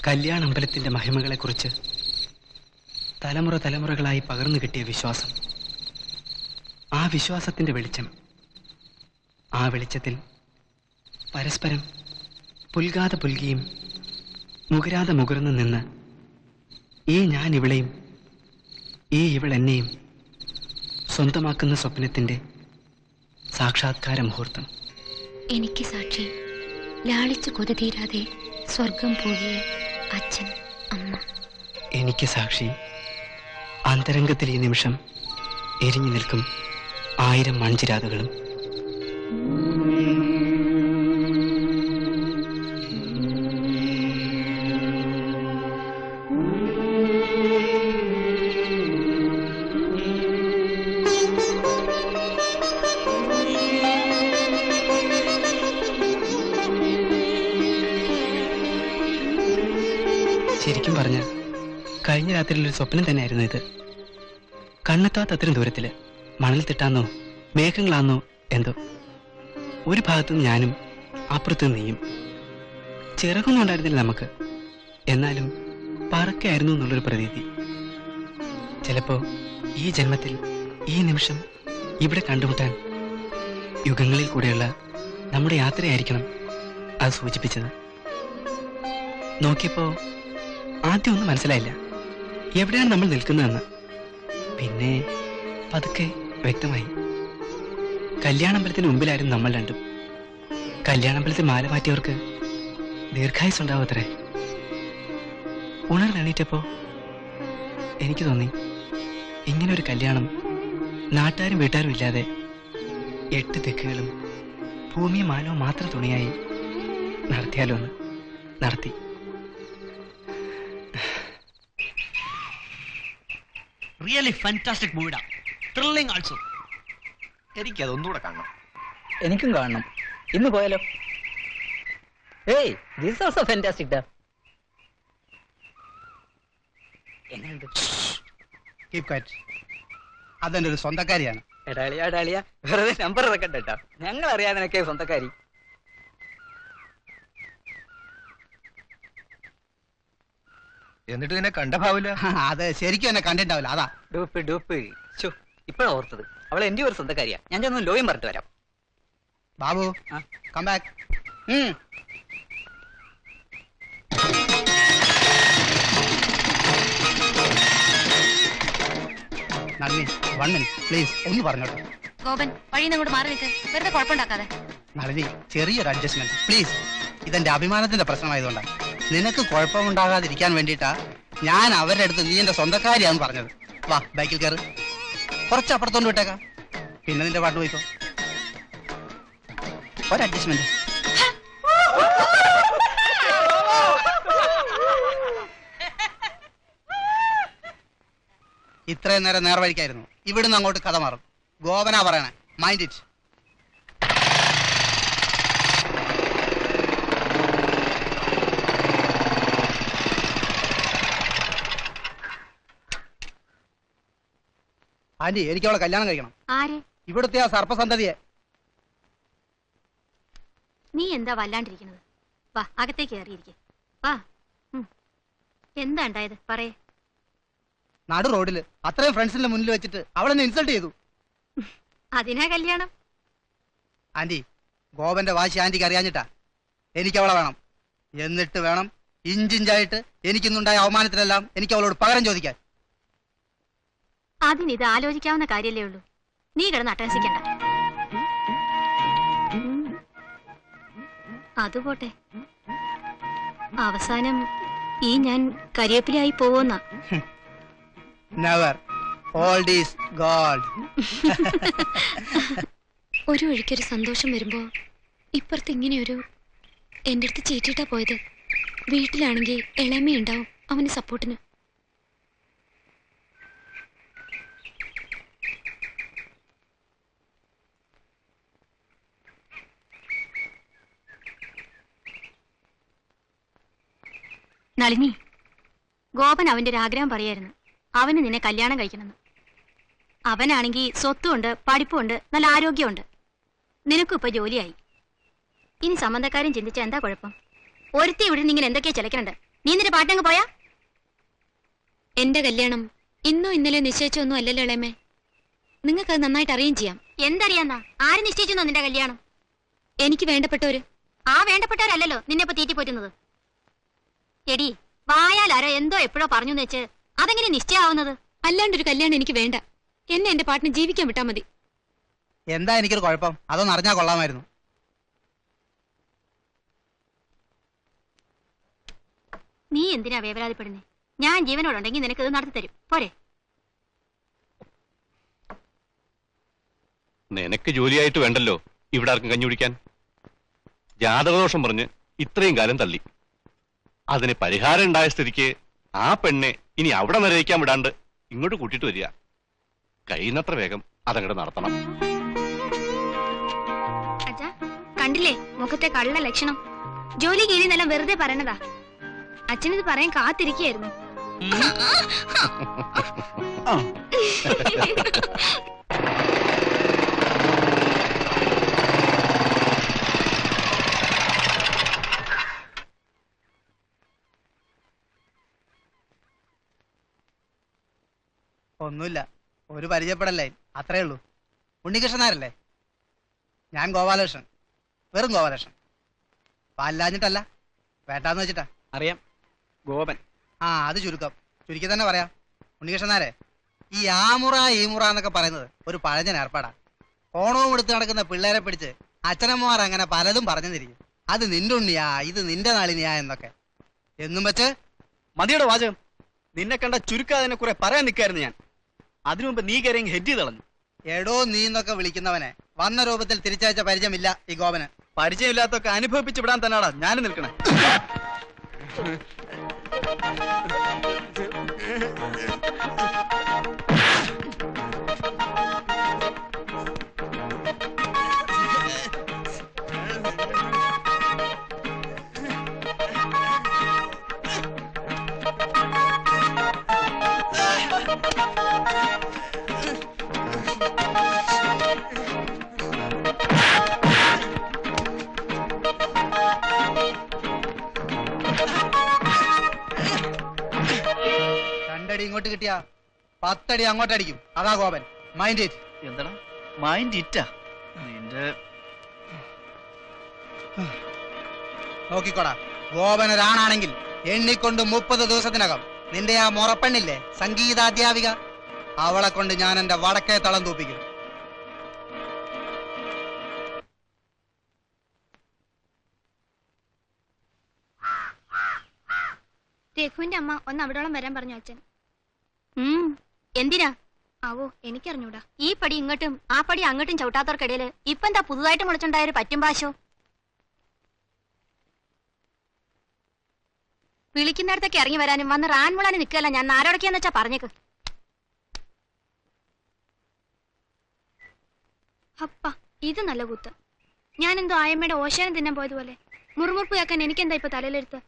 കല്യാണമ്പലത്തിന്റെ മഹിമകളെക്കുറിച്ച് തലമുറ തലമുറകളായി പകർന്നു കിട്ടിയ വിശ്വാസം, ആ വിശ്വാസത്തിന്റെ വെളിച്ചം, ആ വെളിച്ചത്തിൽ പരസ്പരം പുൽകാതെ പുൽകിയും മുകരാതെ മുകർന്നു നിന്ന് ഈ ഞാൻ ഇവളെയും ഈ ഇവൾ എന്നെയും സ്വന്തമാക്കുന്ന സ്വപ്നത്തിന്റെ സാക്ഷാത്കാര മുഹൂർത്തം. എനിക്ക് സാക്ഷി ലാളിച്ചു കൊതി തീരാതെ സ്വർഗം പോകിയ അച്ഛൻ അമ്മ. എനിക്ക് സാക്ഷി അന്തരംഗത്തിൽ ഈ നിമിഷം എരിഞ്ഞു നിൽക്കും 1000 മൺചിരാതുകളും. ശരിക്കും പറഞ്ഞ കഴിഞ്ഞ രാത്രിയിലൊരു സ്വപ്നം തന്നെയായിരുന്നു ഇത്. കണ്ണെത്താത്ത അത്രയും ദൂരത്തില് മണൽ തിട്ടാന്നോ മേഘങ്ങളാന്നോ എന്തോ. ഒരു ഭാഗത്തുനിന്ന് ഞാനും അപ്പുറത്തുനിന്ന് നീയും. ചിറകൊന്നും ഉണ്ടായിരുന്നില്ല നമുക്ക്, എന്നാലും പറക്കായിരുന്നു എന്നുള്ളൊരു പ്രതീതി. ചിലപ്പോ ഈ ജന്മത്തിൽ ഈ നിമിഷം ഇവിടെ കണ്ടുമുട്ടാൻ യുഗങ്ങളിൽ കൂടെയുള്ള നമ്മുടെ യാത്രയായിരിക്കണം അത് സൂചിപ്പിച്ചത്. നോക്കിയപ്പോ ആദ്യം ഒന്നും മനസ്സിലായില്ല എവിടെയാണ് നമ്മൾ നിൽക്കുന്നതെന്ന്. പിന്നെ പതുക്കെ വ്യക്തമായി. കല്യാണമ്പലത്തിന് മുമ്പിലായിരുന്നു നമ്മൾ രണ്ടും. കല്യാണമ്പലത്തിൽ മാല മാറ്റിയവർക്ക് ദീർഘായുസ് ഉണ്ടാവത്രേ. ഉണർന്നെണീറ്റപ്പോ എനിക്ക് തോന്നി ഇങ്ങനൊരു കല്യാണം നാട്ടുകാരും വീട്ടുകാരും ഇല്ലാതെ 8 ദിക്കുകളും ഭൂമിയും മാനവും മാത്രം തുണിയായി നടത്തിയാലോ എന്ന്. നടത്തി. റിയലി ഫാന്റാസ്റ്റിക് മൂവിഡാ. Thrilling also. എനിക്കത് ഒന്നുകൂടെ കാണണം. എനിക്കും കാണണം. ഇന്ന് പോയാലോ? ഏയ് ദിസ് ഓൾസോ ഫാന്റാസ്റ്റിക് ഡാ. എങ്ങനെയുണ്ട്? Keep quiet. അതെന്റെ ഒരു സ്വന്തക്കാരിയാണ്. എടാളിയാ വെറുതെ നമ്പർ ഇറക്കണ്ട കേട്ടോ. ഞങ്ങൾ അറിയാതിനൊക്കെ സ്വന്തക്കാരി. എന്നിട്ട് നിന്നെ കണ്ട ഭാവില്ല. അത് ശരിക്കും എന്നെ കണ്ടിട്ടാവില്ല. അതാ ഡൂപ്പ്. ഇപ്പഴാ ഓർത്തത്. അവൾ എന്റെ ഒരു സ്വന്തക്കാരിയാ. ഞാൻ ചെന്ന് ലോയും പറഞ്ഞിട്ട് വരാം. Babu come back. Nalini 1 minute please, ഒന്ന് പറഞ്ഞോട്ടെ. ഗോപൻ വഴിയിൽ നിന്ന് മാറി നിൽക്ക്, വെറുതെ കുഴപ്പമുണ്ടാക്കാതെ. നളിനി ചെറിയൊരു അഡ്ജസ്റ്റ്മെന്റ് പ്ലീസ്. ഇതെന്റെ അഭിമാനത്തിന്റെ പ്രശ്നമായതുകൊണ്ടാണ്. നിനക്ക് കുഴപ്പമുണ്ടാകാതിരിക്കാൻ വേണ്ടിയിട്ടാ ഞാൻ അവരുടെ അടുത്ത് നീ എന്റെ സ്വന്തക്കാരിയാന്ന് പറഞ്ഞത്. വാ ബൈക്കിൽ കയറ്, കുറച്ച് അപ്പുറത്തോണ്ട് വിട്ടേക്കാം. പിന്നെ നിന്റെ പാട്ട് പോയിക്കോ. ഒരു അഡ്ജസ്റ്റ്മെന്റ്. ഇത്രയും നേരം നേർവഴിക്കായിരുന്നു. ഇവിടുന്ന് അങ്ങോട്ട് കഥ മാറും. ഗോപനാ പറയണേ, മൈൻഡ് ഇറ്റ്. ആന്റി, എനിക്ക് അവളെ കല്യാണം കഴിക്കണം. ആരെ? ഇവിടുത്തെ ആ സർപ്പസന്തതിയെ. നീ എന്താ വല്ലാണ്ടിരിക്കുന്നത്? വാ അകത്തേക്ക് കയറിയിരിക്കെ. വാ. എന്താ ഉണ്ടായത് പറയേ. നടു റോഡില് അത്രയും ഫ്രണ്ട്സിന്റെ മുന്നിൽ വെച്ചിട്ട് അവളെന്നെ ഇൻസൾട്ട് ചെയ്തു. അതിനാ കല്യാണം? ആന്റി, ഗോപന്റെ വാശി ആന്റിക്ക് അറിയാഞ്ഞിട്ടാ. എനിക്ക് അവളെ വേണം. എന്നിട്ട് വേണം ഇഞ്ചിഞ്ചായിട്ട് എനിക്കിന്നുണ്ടായ അവമാനത്തിനെല്ലാം എനിക്ക് അവളോട് പകരം ചോദിക്കാൻ. അതിനിത് ആലോചിക്കാവുന്ന കാര്യല്ലേ ഉള്ളൂ. നീ കിടന്ന് അട്ടഹസിക്കണ്ട. അതുപോട്ടെ, അവസാനം ഈ ഞാൻ കരിവേപ്പിലായി പോവോന്നാ. നെവർ. Old is gold. ഒരു വഴിക്കൊരു സന്തോഷം വരുമ്പോ ഇപ്പുറത്ത് ഇങ്ങനെയൊരു എന്റെ അടുത്ത് ചേറ്റിട്ടാ പോയത്. വീട്ടിലാണെങ്കിൽ ഇളമയുണ്ടാവും അവന് സപ്പോർട്ടിന്. നളിനി, ഗോപൻ അവന്റെ ഒരു ആഗ്രഹം പറയായിരുന്നു. അവന് നിന്നെ കല്യാണം കഴിക്കണമെന്ന്. അവനാണെങ്കിൽ സ്വത്തുമുണ്ട്, പഠിപ്പുണ്ട്, നല്ല ആരോഗ്യമുണ്ട്. നിനക്കും ഇപ്പൊ ജോലിയായി. ഇനി സംബന്ധക്കാരും ചിന്തിച്ച എന്താ കുഴപ്പം? ഒരുത്തി ഇവിടെ നിന്ന് ഇങ്ങനെ എന്തൊക്കെയാ ചിലക്കണുണ്ട്. നീ നിന്റെ പാട്ടങ്ങ് പോയാ? എന്റെ കല്യാണം ഇന്നോ ഇന്നലെ നിശ്ചയിച്ചൊന്നും അല്ലല്ലോ ഇളയമേ. നിങ്ങൾക്കത് നന്നായിട്ട് അറിയുകയും ചെയ്യാം. എന്തറിയാന്നാ? ആര് നിശ്ചയിച്ചെന്നോ നിന്റെ കല്യാണം? എനിക്ക് വേണ്ടപ്പെട്ടവര്. ആ വേണ്ടപ്പെട്ടവരല്ലോ നിന്നെ ഇപ്പൊ തീറ്റിപ്പോറ്റുന്നത്. എടി, വായാലാരോ എന്തോ എപ്പോഴോ പറഞ്ഞു വെച്ച് അതെങ്ങനെ നിശ്ചയാവുന്നത്? അല്ലാണ്ടൊരു കല്യാണം എനിക്ക് വേണ്ട. എന്നെ എന്റെ പാട്ടിന് ജീവിക്കാൻ വിട്ടാ മതി. എന്താ എനിക്കൊരു കുഴപ്പം? അതൊന്നും അറിഞ്ഞാ കൊള്ളാമായിരുന്നു. നീ എന്തിനാ വേവലാതിപ്പെടുന്നേ? ഞാൻ ജീവനോടുണ്ടെങ്കിൽ നിനക്ക് ഇത് നടത്തി തരും. പോരെ? നിനക്ക് ജോലിയായിട്ട് വേണ്ടല്ലോ ഇവിടെ ആർക്കും കഞ്ഞി കുടിക്കാൻ. ജാതകദോഷം പറഞ്ഞ് ഇത്രയും കാലം തള്ളി. അതിന് പരിഹാരം ഉണ്ടായ സ്ഥിതിക്ക് ആ പെണ്ണെ ഇനി അവിടെ നിരയിക്കാൻ വിടാണ്ട് ഇങ്ങോട്ട് കൂട്ടിയിട്ട് വരിക. കഴിയുന്നത്ര വേഗം അതങ്ങോട്ട് നടത്തണം. അച്ഛാ, കണ്ടില്ലേ മുഖത്തെ കള്ള ലക്ഷണം? ജോലി കീഴിന്നെല്ലാം വെറുതെ പറയണതാ. അച്ഛനിത് പറയാൻ കാത്തിരിക്കുകയായിരുന്നു. ഒന്നുമില്ല, ഒരു പരിചയപ്പെടല്ലേ, അത്രേ ഉള്ളൂ. ഉണ്ണികൃഷ്ണനാരല്ലേ? ഞാൻ ഗോപാലകൃഷ്ണൻ, വെറും ഗോപാലകൃഷ്ണൻ. പാലില്ലാഞ്ഞിട്ടല്ല, വേണ്ടാന്ന് വെച്ചിട്ടാ. അറിയാം, ഗോപൻ. ആ, അത് ചുരുക്കി തന്നെ പറയാം. ഉണ്ണികൃഷ്ണനാരെ, ഈ ആമുറ ഈമുറ എന്നൊക്കെ പറയുന്നത് ഒരു പഴഞ്ഞൻ ഏർപ്പാടാ. ഓണവും എടുത്ത് നടക്കുന്ന പിള്ളേരെ പിടിച്ച് അച്ഛനമ്മമാർ അങ്ങനെ പലതും പറഞ്ഞു തിരിക്കും. അത് നിന്റെ ഉണ്ണിയാ, ഇത് നിന്റെ നാളിനിയാ എന്നൊക്കെ. എന്നും വെച്ച് മതിയുടെ വാചകം. നിന്നെ കണ്ട ചുരുക്കാതിനെ കുറെ പറയാൻ നിൽക്കായിരുന്നു ഞാൻ. അതിനു മുമ്പ് നീ കയറി ഹെഡ് ചെയ്ത് കളഞ്ഞു. എടോ നീ എന്നൊക്കെ വിളിക്കുന്നവനെ വന്ന രൂപത്തിൽ തിരിച്ചയച്ച പരിചയമില്ല ഈ ഗോപന്. പരിചയമില്ലാത്തൊക്കെ അനുഭവിപ്പിച്ച് വിടാൻ തന്നെയാടാ ഞാൻ നിൽക്കണേ. ഇങ്ങോട്ട് കിട്ടിയാ 10 അടി അങ്ങോട്ടടിക്കും. അതാ ഗോപൻ. Mind it. എന്താ മൈൻഡ് ഇറ്റാ നിന്റെ? നോക്കിക്കോടാ, ഗോപൻ ഒരാണാണെങ്കിൽ എണ്ണിക്കൊണ്ട് 30 ദിവസത്തിനകം നിന്റെ ആ മുറപ്പെണ്ണില്ലേ സംഗീതാധ്യാപിക, അവളെ കൊണ്ട് ഞാൻ എന്റെ വടക്കേ തളം തൂപ്പിക്കും. രഘുവിന്റെ അമ്മ ഒന്ന് അവിടോളം വരാൻ പറഞ്ഞു അച്ഛൻ. എന്തിനാ ആവോ എനിക്കറിഞ്ഞൂടാ. ഈ പടി ഇങ്ങോട്ടും ആ പടി അങ്ങോട്ടും ചവിട്ടാത്തവർക്കിടയില് ഇപ്പൊ എന്താ പുതുതായിട്ട് മുളച്ചുണ്ടായ ഒരു പറ്റും പാശോ? വിളിക്കുന്നിടത്തൊക്കെ ഇറങ്ങി വരാനും വന്ന് റാൻമുളാനും നിൽക്കല്ല ഞാൻ ആരോടൊക്കെയാന്ന് വെച്ചാ പറഞ്ഞേക്ക്. അപ്പ ഇത് നല്ല കൂത്ത്. ഞാൻ എന്തോ ആയമ്മയുടെ ഓശാനം തിന്നാൻ പോയതുപോലെ. മുറുമുറുപ്പ് കേൾക്കാൻ എനിക്കെന്താ ഇപ്പൊ തലയിലെടുത്ത്?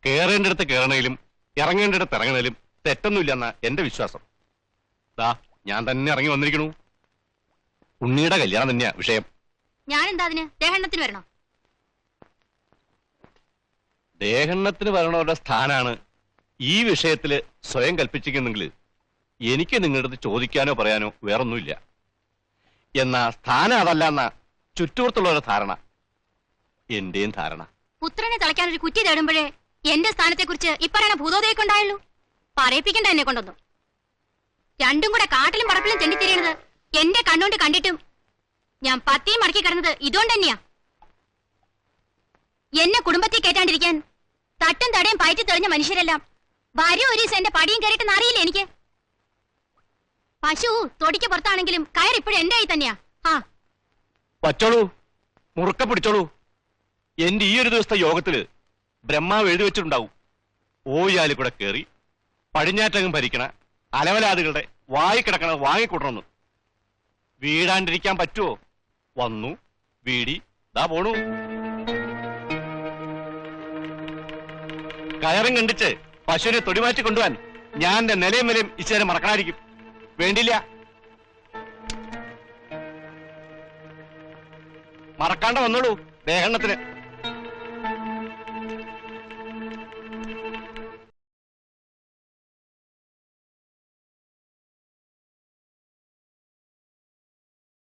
കയറേണ്ടടുത്ത് കയറണേലും ഇറങ്ങേണ്ടടുത്ത് ഇറങ്ങണേലും തെറ്റൊന്നുമില്ലെന്ന എന്റെ വിശ്വാസം. ദാ ഞാൻ തന്നെ ഇറങ്ങി വന്നിരിക്കണു. ഉണ്ണിയുടെ കല്യാണം തന്നെയാ വിഷയം. ഞാനെന്താ അതിന് ദേഹണ്ണത്തിന് വരണോ? ദേഹണ്ണത്തിന് വരണവരുടെ സ്ഥാനാണ് ഈ വിഷയത്തില് സ്വയം കൽപ്പിച്ചിരിക്കുന്നെങ്കിൽ എനിക്ക് നിങ്ങളുടെ അടുത്ത് ചോദിക്കാനോ പറയാനോ വേറൊന്നുമില്ല. എന്നാ സ്ഥാനം അതല്ല എന്ന ചുറ്റുപുറത്തുള്ളവരുടെ ധാരണ എന്റെയും ധാരണ. പുത്രനെ തളയ്ക്കാൻ ഒരു കുറ്റി തേടുമ്പോഴേ എന്റെ സ്ഥാനത്തെ കുറിച്ച് ഇപ്പറയണ ഭൂതോദയൊക്കെ ഉണ്ടായുള്ളൂ. പറയിപ്പിക്കണ്ട എന്നെ കൊണ്ടൊന്നും. രണ്ടും കൂടെ കാട്ടിലും പറപ്പിലും തെണ്ടിത്തിരിയണത് എന്റെ കണ്ണുകൊണ്ട് കണ്ടിട്ടും ഞാൻ പത്തിയും മടക്കി കിടന്നത് ഇതുകൊണ്ട് തന്നെയാ. എന്നെ കുടുംബത്തിൽ കേട്ടാണ്ടിരിക്കാൻ തട്ടും തടയും പയറ്റി തെളിഞ്ഞ മനുഷ്യരെല്ലാം ഭാര്യ ഒരു ദിവസം എന്റെ പടിയും കയറിയിട്ടെന്ന് അറിയില്ല എനിക്ക്. പശു തൊടിക്ക് പുറത്താണെങ്കിലും കയറിപ്പോഴും എന്റെ കൈ തന്നെയാ. ആ പച്ചോളൂ, മുറുക്ക പിടിച്ചോളൂ. എന്റെ ഈ ഒരു ദിവസത്തെ യോഗത്തില് ബ്രഹ്മാവ് എഴുതി വെച്ചിട്ടുണ്ടാവും. ഓയാലി കൂടെ കയറി പടിഞ്ഞാറ്റങ്ങും ഭരിക്കണ അലവലാദികളുടെ വായി കിടക്കണത് വാങ്ങിക്കൂട്ടണമെന്ന്. വീടാണ്ടിരിക്കാൻ പറ്റുമോ? വന്നു വീടി ദാ പോണു. കയറും കണ്ടിച്ച് പശുവിനെ തൊടിമാറ്റി കൊണ്ടുപോവാൻ ഞാൻ എന്റെ നിലയും വിലയും ഇച്ചിരി മറക്കണായിരിക്കും. വേണ്ടില്ല, മറക്കാണ്ട് വന്നോളൂ ദേഹണ്ണത്തിന്.